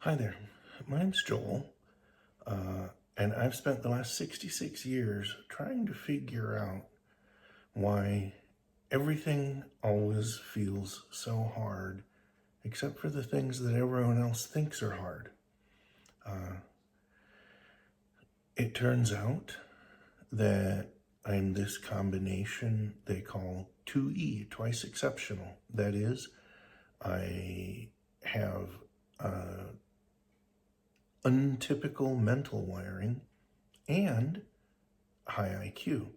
Hi there, my name's Joel, and I've spent the last 66 years trying to figure out why everything always feels so hard, except for the things that everyone else thinks are hard. It turns out that I'm this combination they call 2E, twice exceptional. That is, I have untypical mental wiring and high IQ,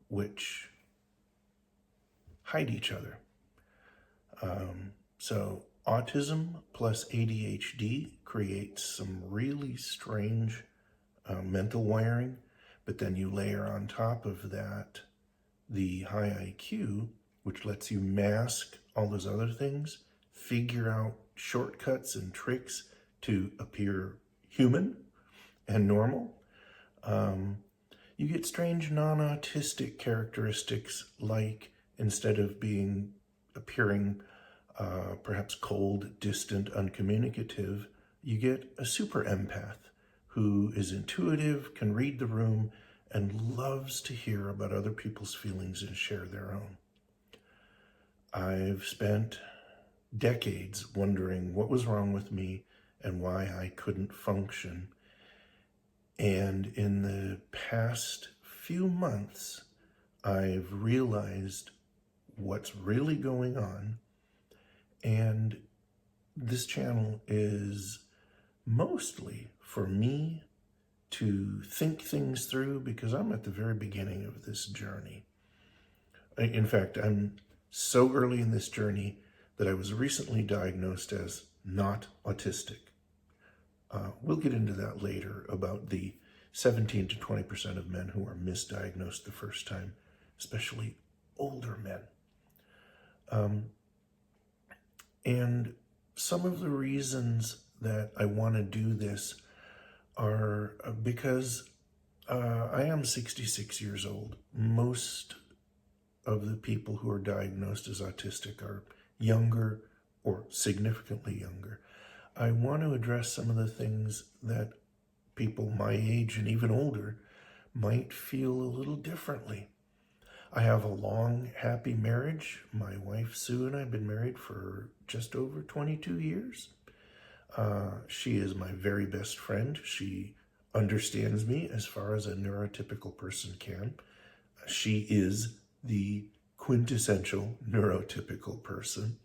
which hide each other. So autism plus ADHD creates some really strange mental wiring, but then you layer on top of that the high IQ, which lets you mask all those other things, figure out shortcuts and tricks to appear human and normal. You get strange non-autistic characteristics, like instead of appearing perhaps cold, distant, uncommunicative, you get a super empath who is intuitive, can read the room, and loves to hear about other people's feelings and share their own. I've spent decades wondering what was wrong with me and why I couldn't function. And in the past few months, I've realized what's really going on. And this channel is mostly for me to think things through, because I'm at the very beginning of this journey. In fact, I'm so early in this journey that I was recently diagnosed as not autistic. We'll get into that later about the 17 to 20% of men who are misdiagnosed the first time, especially older men. And some of the reasons that I want to do this are because I am 66 years old. Most of the people who are diagnosed as autistic are younger or significantly younger. I want to address some of the things that people my age and even older might feel a little differently. I have a long, happy marriage. My wife, Sue, and I have been married for just over 22 years. She is my very best friend. She understands me as far as a neurotypical person can. She is the quintessential neurotypical person.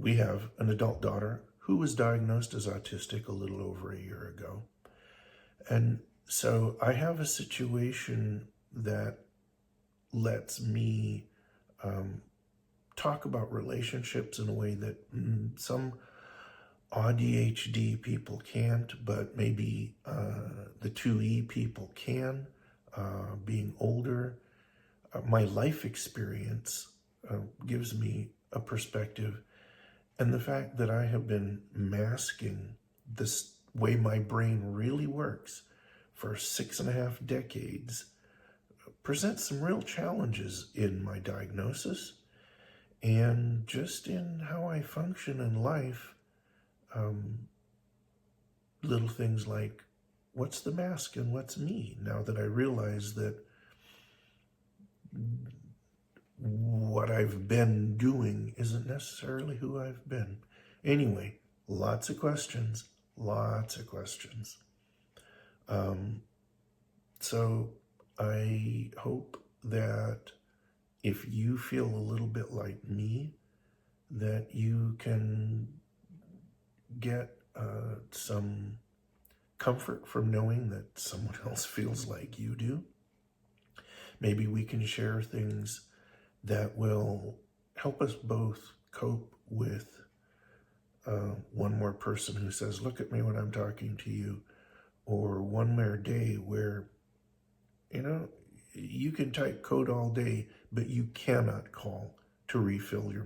We have an adult daughter who was diagnosed as autistic a little over a year ago. And so I have a situation that lets me talk about relationships in a way that some AuDHD people can't, but maybe the 2E people can, being older. My life experience gives me a perspective, and the fact that I have been masking this way my brain really works for 6.5 decades presents some real challenges in my diagnosis and just in how I function in life. Little things like, what's the mask and what's me, now that I realize that what I've been doing isn't necessarily who I've been. Anyway, lots of questions. So I hope that if you feel a little bit like me, that you can get some comfort from knowing that someone else feels like you do. Maybe we can share things that will help us both cope with one more person who says, look at me when I'm talking to you, or one more day where, you can type code all day, but you cannot call to refill your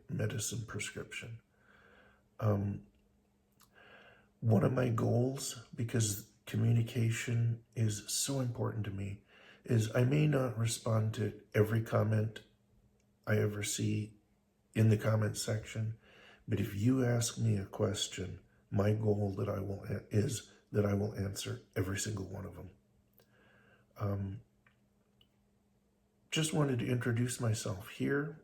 medicine prescription. One of my goals, because communication is so important to me, is I may not respond to every comment I ever see in the comment section, But if you ask me a question, my goal is that I will answer every single one of them. Just wanted to introduce myself here.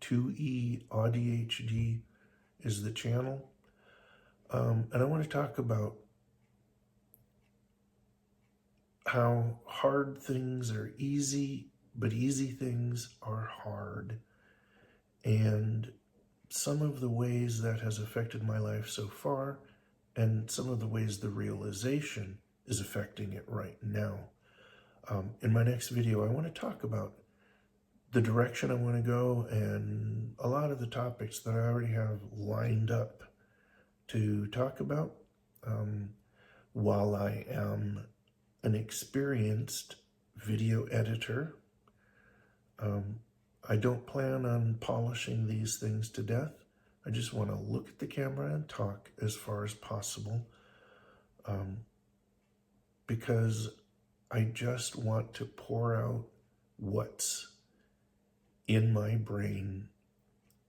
2E AuDHD is the channel. And I want to talk about how hard things are easy, but easy things are hard. And some of the ways that has affected my life so far, and some of the ways the realization is affecting it right now. In my next video, I want to talk about the direction I want to go and a lot of the topics that I already have lined up to talk about. While I am an experienced video editor, I don't plan on polishing these things to death. I just want to look at the camera and talk as far as possible, because I just want to pour out what's in my brain,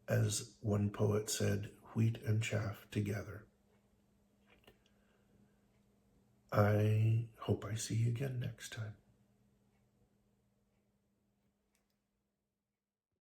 as one poet said, wheat and chaff together. I hope I see you again next time.